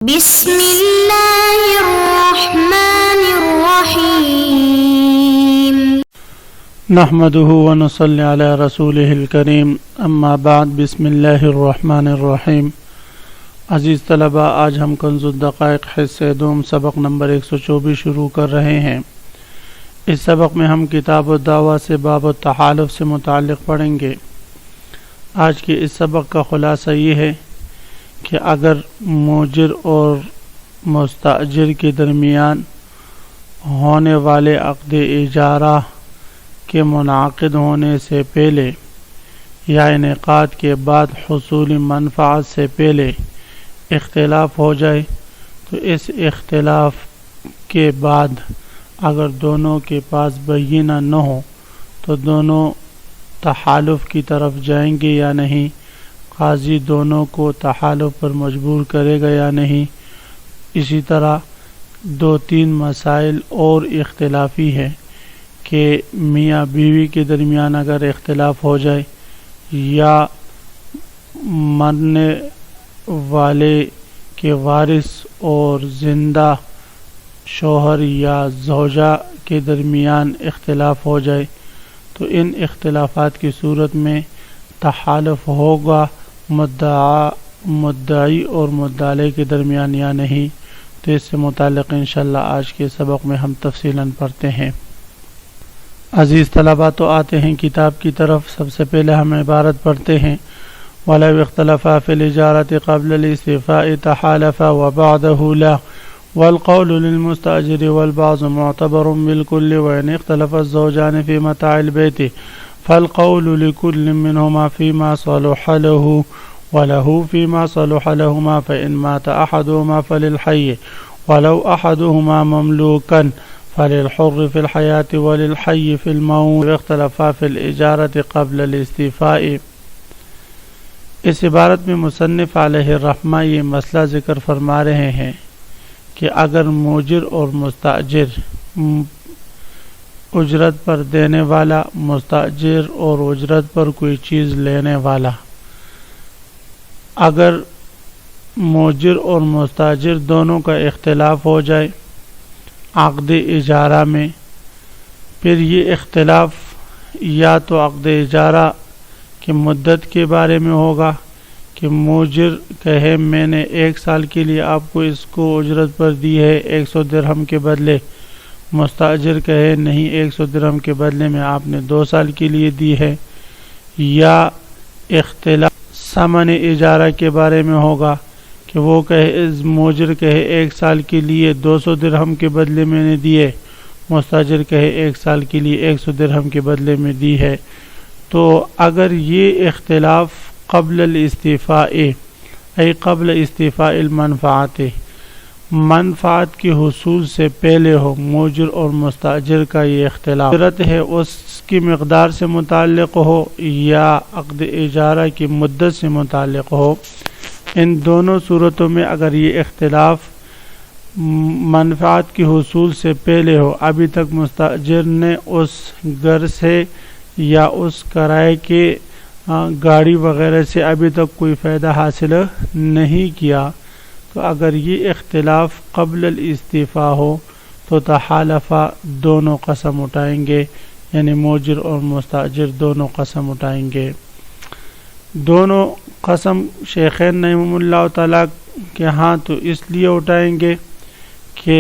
بسم اللہ الرحمن الرحیم نحمده ونصلی علی رسولہ الکریم اما بعد بسم اللہ الرحمن الرحیم۔ عزیز طلبہ، آج ہم کنز الدقائق حصہ دوم سبق نمبر 124 شروع کر رہے ہیں۔ اس سبق میں ہم کتاب الدعوہ سے باب التحالف سے متعلق پڑھیں گے۔ آج کے اس سبق کا خلاصہ یہ ہے کہ اگر موجر اور مستاجر کے درمیان ہونے والے عقد اجارہ کے منعقد ہونے سے پہلے یا انعقاد کے بعد حصول منفعت سے پہلے اختلاف ہو جائے تو اس اختلاف کے بعد اگر دونوں کے پاس بینہ نہ ہو تو دونوں تحالف کی طرف جائیں گے یا نہیں، قاضی دونوں کو تحالف پر مجبور کرے گا یا نہیں۔ اسی طرح دو تین مسائل اور اختلافی ہیں کہ میاں بیوی کے درمیان اگر اختلاف ہو جائے یا مرنے والے کے وارث اور زندہ شوہر یا زوجہ کے درمیان اختلاف ہو جائے تو ان اختلافات کی صورت میں تحالف ہوگا مدعی اور مدعی کے درمیان یا نہیں۔ تو اس سے متعلق انشاءاللہ آج کے سبق میں ہم تفصیلاً پڑھتے ہیں۔ عزیز طلبہ، تو آتے ہیں کتاب کی طرف۔ سب سے پہلے ہم عبارت پڑھتے ہیں وَلَوْ اخْتَلَفَا فِي الْإِجَارَةِ قَبْلَ الِاسْتِيفَاءِ تَحَالَفَا وَبَعْدَهُ لَا والقول للمستأجر والبعض معتبر بالكل وإن اختلف الزوجان في متاع البيت فالقول لكل منهما فيما صلح له وله فيما صلح لهما فإن مات أحدهما فللحي ولو أحدهما مملوكا فللحر في الحياة وللحي في الموت واختلفا في الإجارة قبل الاستيفاء۔ اس عبارت میں مصنف علیہ الرحمہ یہ مسئلہ ذکر فرما رہے ہیں کہ اگر موجر اور مستاجر اجرت پر دینے والا مستاجر اور اجرت پر کوئی چیز لینے والا، اگر موجر اور مستاجر دونوں کا اختلاف ہو جائے عقد اجارہ میں، پھر یہ اختلاف یا تو عقد اجارہ کی مدت کے بارے میں ہوگا کہ موجر کہے میں نے 1 سال کے لیے آپ کو اس کو اجرت پر دی ہے 100 درہم کے بدلے، مستاجر کہے نہیں 100 درہم کے بدلے میں آپ نے 2 سال کے لیے دی ہے، یا اختلاف ثمن اجارہ کے بارے میں ہوگا کہ وہ کہے موجر کہے 1 سال کے لیے 200 درہم کے بدلے میں نے دیے، مستاجر کہے 1 سال کے لیے 100 درہم کے بدلے میں دی ہے۔ تو اگر یہ اختلاف قبل الاستیفاء ای قبل استیفاء المنفعت، منفعت کے حصول سے پہلے ہو، موجر اور مستاجر کا یہ اختلاف اجرت ہے اس کی مقدار سے متعلق ہو یا عقد اجارہ کی مدت سے متعلق ہو، ان دونوں صورتوں میں اگر یہ اختلاف منفعت کے حصول سے پہلے ہو، ابھی تک مستاجر نے اس گھر سے یا اس کرائے کے گاڑی وغیرہ سے ابھی تک کوئی فائدہ حاصل نہیں کیا، تو اگر یہ اختلاف قبل الاستیفاء ہو تو تحالفہ دونوں قسم اٹھائیں گے، یعنی موجر اور مستاجر دونوں قسم اٹھائیں گے۔ دونوں قسم شیخین رحمہ اللہ تعالیٰ کے ہاں تو اس لیے اٹھائیں گے کہ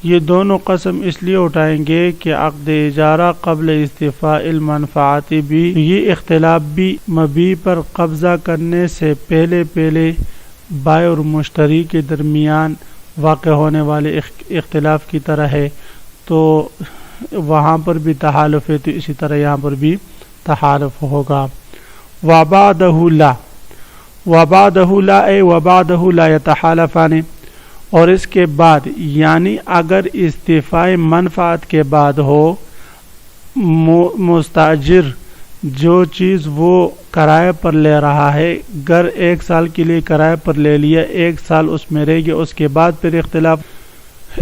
یہ دونوں قسم اس لیے اٹھائیں گے کہ عقد اجارہ قبل استیفاء المنفعات بھی، یہ اختلاف بھی مبیع پر قبضہ کرنے سے پہلے بائع اور مشتری کے درمیان واقع ہونے والے اختلاف کی طرح ہے، تو وہاں پر بھی تحالف ہے، تو اسی طرح یہاں پر بھی تحالف ہوگا۔ وَبَعْدَهُ لَا يَتَحَالَفَانِ، اور اس کے بعد یعنی اگر استیفاء منفعت کے بعد ہو، مستاجر جو چیز وہ کرائے پر لے رہا ہے، گھر 1 سال کے لیے کرائے پر لے لیا، 1 سال اس میں رہ گیا، اس کے بعد پھر اختلاف،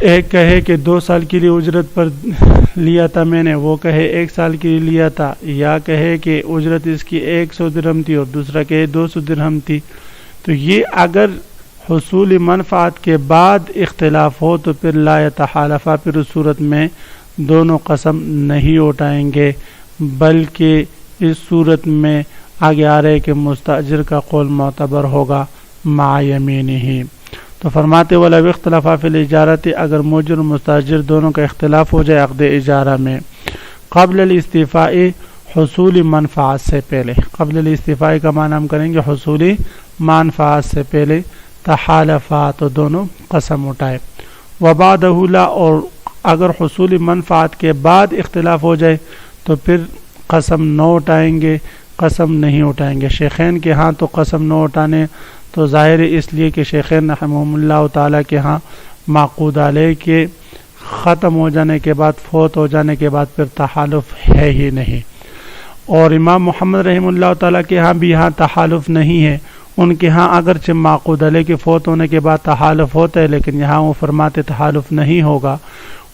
ایک کہے کہ 2 سال کے لیے اجرت پر لیا تھا میں نے، وہ کہے 1 سال کے لیے لیا تھا، یا کہے کہ اجرت اس کی 100 درہم تھی اور دوسرا کہے 200 درہم تھی، تو یہ اگر حصول منفعت کے بعد اختلاف ہو تو پھر لا یتحالفا، پھر اس صورت میں دونوں قسم نہیں اٹھائیں گے، بلکہ اس صورت میں آگے آ رہے کہ مستاجر کا قول معتبر ہوگا مع یمینہ۔ تو فرماتے ولو اختلافا فی الاجارۃ، اگر مؤجر و مستاجر دونوں کا اختلاف ہو جائے عقد اجارہ میں قبل الاستیفاء، حصول منفعت سے پہلے، قبل الاستیفاء کا معنی ہم کریں گے حصول منفعت سے پہلے، تحالفا تو دونوں قسم اٹھائے، وبعدہ لا، اور اگر حصول منفعت کے بعد اختلاف ہو جائے تو پھر قسم نہ اٹھائیں گے، قسم نہیں اٹھائیں گے۔ شیخین کے ہاں تو قسم نہ اٹھانے تو ظاہر اس لیے کہ شیخین رحمہم اللہ تعالیٰ کے ہاں معقود علیہ کے ختم ہو جانے کے بعد، فوت ہو جانے کے بعد پھر تحالف ہے ہی نہیں، اور امام محمد رحمہ اللہ تعالیٰ کے ہاں بھی یہاں تحالف نہیں ہے۔ ان کے ہاں اگرچہ معقود علیہ کے فوت ہونے کے بعد تحالف ہوتا ہے، لیکن یہاں وہ فرماتے تحالف نہیں ہوگا۔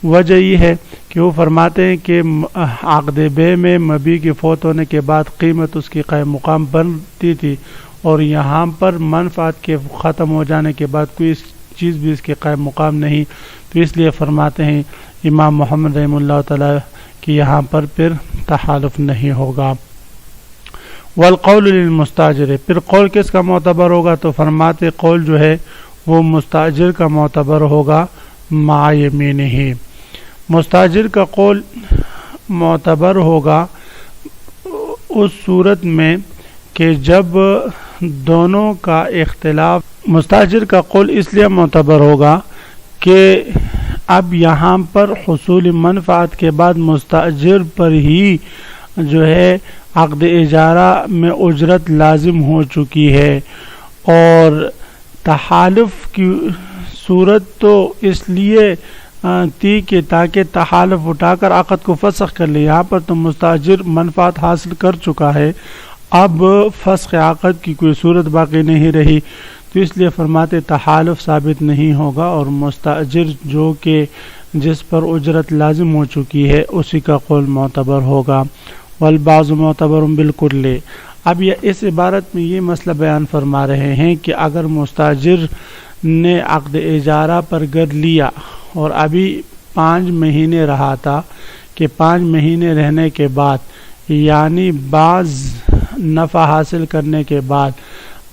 وجہ یہ ہے کہ وہ فرماتے ہیں کہ عقد بے میں مبی کے فوت ہونے کے بعد قیمت اس کی قائم مقام بنتی تھی، اور یہاں پر منفعت کے ختم ہو جانے کے بعد کوئی چیز بھی اس کے قائم مقام نہیں، تو اس لیے فرماتے ہیں امام محمد رحمہ اللہ تعالیٰ کہ یہاں پر پھر تحالف نہیں ہوگا۔ والقول للمستاجر، پھر قول کس کا معتبر ہوگا؟ تو فرماتے قول جو ہے وہ مستاجر کا معتبر ہوگا مع یمینہ، مستاجر کا قول معتبر ہوگا اس صورت میں کہ جب دونوں کا اختلاف، مستاجر کا قول اس لیے معتبر ہوگا کہ اب یہاں پر حصول منفعت کے بعد مستاجر پر ہی جو ہے عقد اجارہ میں اجرت لازم ہو چکی ہے، اور تحالف کی صورت تو اس لیے تھی کہ تاکہ تحالف اٹھا کر عقد کو فسخ کر لے، یہاں پر تو مستاجر منفعت حاصل کر چکا ہے، اب فسخ عقد کی کوئی صورت باقی نہیں رہی، تو اس لیے فرماتے تحالف ثابت نہیں ہوگا، اور مستاجر جو کہ جس پر اجرت لازم ہو چکی ہے اسی کا قول معتبر ہوگا۔ والبعض معتبر بالکل، اب یہ اس عبارت میں یہ مسئلہ بیان فرما رہے ہیں کہ اگر مستاجر نے عقد اجارہ پر گر لیا اور ابھی 5 مہینے رہا تھا کہ 5 مہینے رہنے کے بعد، یعنی بعض نفع حاصل کرنے کے بعد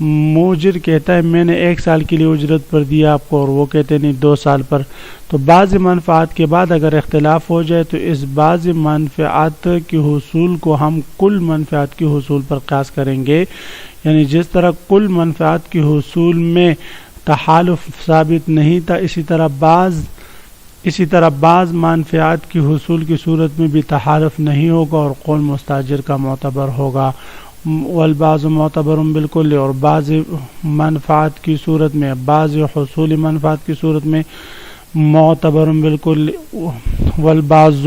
موجر کہتا ہے میں نے 1 سال کے لیے اجرت پر دیا آپ کو، اور وہ کہتے نہیں 2 سال پر، تو بعض منفعات کے بعد اگر اختلاف ہو جائے تو اس بعض منفعات کی حصول کو ہم کل منفعات کی حصول پر قیاس کریں گے، یعنی جس طرح کل منفعات کی حصول میں تحالف ثابت نہیں تھا، اسی طرح بعض منفعات کی حصول کی صورت میں بھی تحالف نہیں ہوگا اور قول مستاجر کا معتبر ہوگا۔ والبعض معتبر بالکل، اور بعض منفعات کی صورت میں، بعض حصول منفعات کی صورت میں معتبر بالکل، والبعض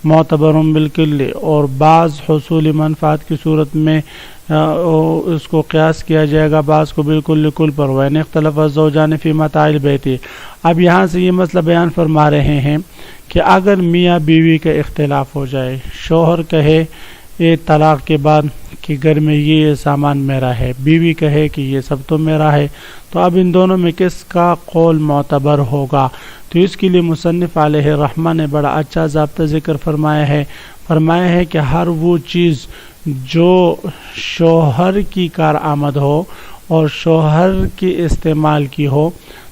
معتبر بالکل، اور بعض حصول منفعات کی صورت میں اس کو قیاس کیا جائے گا بعض کو بالکل کل پر۔ وَإِنِ اخْتَلَفَ الزَّوْجَانِ فِي مَتَاعِ الْبَيْتِ، اب یہاں سے یہ مسئلہ بیان فرما رہے ہیں کہ اگر میاں بیوی کا اختلاف ہو جائے، شوہر کہے یہ طلاق کے بعد کہ گھر میں یہ سامان میرا ہے، بیوی کہے کہ یہ سب تو میرا ہے، تو اب ان دونوں میں کس کا قول معتبر ہوگا؟ تو اس کے لیے مصنف علیہ الرحمہ نے بڑا اچھا ضابطہ ذکر فرمایا ہے کہ ہر وہ چیز جو شوہر کی کارآمد ہو اور شوہر کی استعمال کی ہو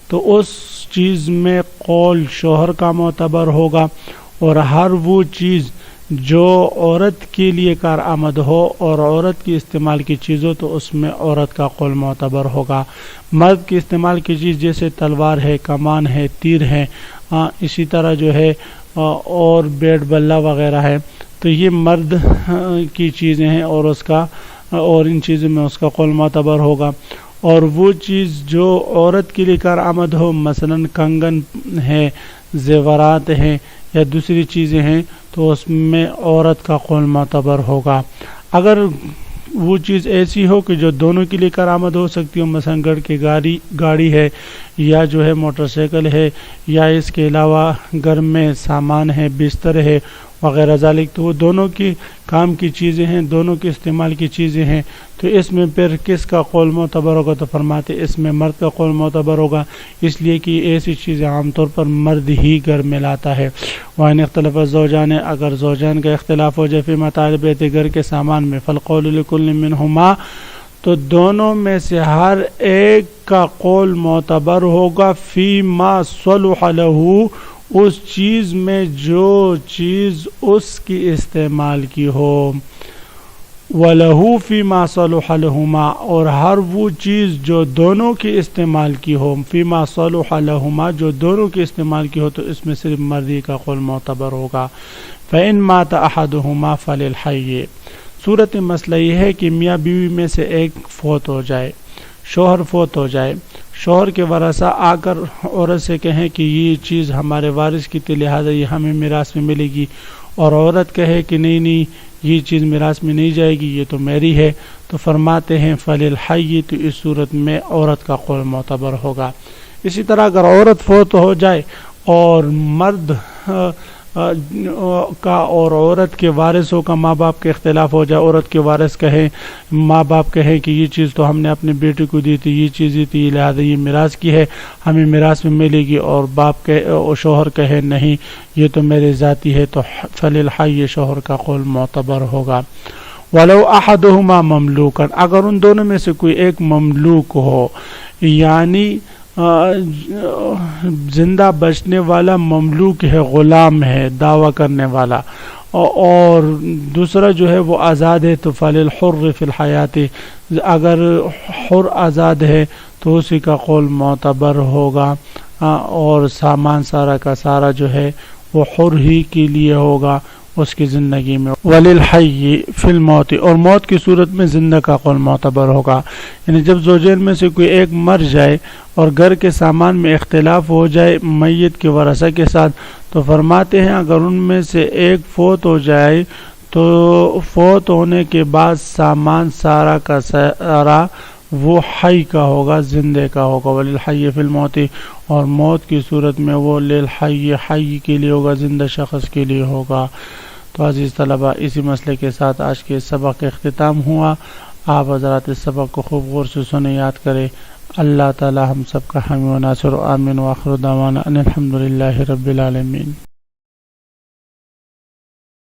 تو اس چیز میں قول شوہر کا معتبر ہوگا، اور ہر وہ چیز جو عورت کے لیے کارآمد ہو اور عورت کی استعمال کی چیز ہو تو اس میں عورت کا قول معتبر ہوگا۔ مرد کی استعمال کی چیز جیسے تلوار ہے، کمان ہے، تیر ہے، اسی طرح جو ہے اور بیٹ بلہ وغیرہ ہے، تو یہ مرد کی چیزیں ہیں اور ان چیزوں میں اس کا قول معتبر ہوگا۔ اور وہ چیز جو عورت کے لیے کارآمد ہو، مثلا کنگن ہے، زیورات ہیں یا دوسری چیزیں ہیں، تو اس میں عورت کا قول معتبر ہوگا۔ اگر وہ چیز ایسی ہو کہ جو دونوں کے لیے کارآمد ہو سکتی ہو، مثلا گھر کی گاڑی ہے یا جو ہے موٹر سائیکل ہے، یا اس کے علاوہ گھر میں سامان ہے، بستر ہے وغیرہ ذالک، تو وہ دونوں کی کام کی چیزیں ہیں، دونوں کے استعمال کی چیزیں ہیں، تو اس میں پھر کس کا قول معتبر ہوگا؟ تو فرماتے اس میں مرد کا قول معتبر ہوگا، اس لیے کہ ایسی چیزیں عام طور پر مرد ہی گھر میں لاتا ہے۔ وَإِنِ اخْتَلَفَ الزَّوْجَانِ، اگر زوجان کا اختلاف ہو جائے فی متاع البیت، گھر کے سامان میں، فالقول لکل منہما، تو دونوں میں سے ہر ایک کا قول معتبر ہوگا، فی ما صلح لہ، اس چیز میں جو چیز اس کی استعمال کی ہو، وَلَهُ فِي مَا صَلُحَ لَهُمَا، اور ہر وہ چیز جو دونوں کی استعمال کی ہو، فی ما صلح لہما، جو دونوں کی استعمال کی ہو، تو اس میں صرف مردی کا قول معتبر ہوگا۔ فَإِن مَاتَ أَحَدُهُمَا فَلِلْحَيِّ، صورت مسئلہ یہ ہے کہ میاں بیوی میں سے ایک فوت ہو جائے، شوہر فوت ہو جائے، شوہر کے ورثہ آ کر عورت سے کہیں کہ یہ چیز ہمارے وارث کی تھی لہذا یہ ہمیں میراث میں ملے گی، اور عورت کہے کہ نہیں یہ چیز میراث میں نہیں جائے گی، یہ تو میری ہے، تو فرماتے ہیں فللحی، تو اس صورت میں عورت کا قول معتبر ہوگا۔ اسی طرح اگر عورت فوت ہو جائے اور مرد کا اور عورت کے وارثوں کا ماں باپ کے اختلاف ہو جائے، عورت کے وارث کہے، ماں باپ کہے کہ یہ چیز تو ہم نے اپنے بیٹے کو دی تھی، یہ چیز ہی تھی لہذا یہ میراث کی ہے، ہمیں میراث میں ملے گی، اور باپ کے اور شوہر کہے نہیں یہ تو میرے ذاتی ہے، تو فللحی، شوہر کا قول معتبر ہوگا۔ وَلَوْ أَحَدُهُمَا مَمْلُوكًا، اگر ان دونوں میں سے کوئی ایک مملوک ہو، یعنی زندہ بچنے والا مملوک ہے، غلام ہے، دعویٰ کرنے والا، اور دوسرا جو ہے وہ آزاد ہے، تو فللحر فی الحیات، اگر حر آزاد ہے تو اسی کا قول معتبر ہوگا، اور سامان سارا کا سارا جو ہے وہ حر ہی کے لیے ہوگا اس کی زندگی میں۔ وللحی فی الموت، اور موت کی صورت میں زندہ کا قول معتبر ہوگا، یعنی جب زوجین میں سے کوئی ایک مر جائے اور گھر کے سامان میں اختلاف ہو جائے میت کے ورثہ کے ساتھ، تو فرماتے ہیں اگر ان میں سے ایک فوت ہو جائے تو فوت ہونے کے بعد سامان سارا کا سارا وہ حی کا ہوگا، زندے کا ہوگا۔ وللحی فی الموت، اور موت کی صورت میں وہ للحی، حی کے لیے ہوگا، زندہ شخص کے لیے ہوگا۔ تو عزیز طلبہ، اسی مسئلے کے ساتھ آج کے سبق کا اختتام ہوا۔ آپ حضرات اس سبق کو خوب غور سے سنیں، یاد کریں۔ اللہ تعالی ہم سب کا حامی و ناصر، آمین، وآخر دعوانا ان الحمدللہ رب العالمین۔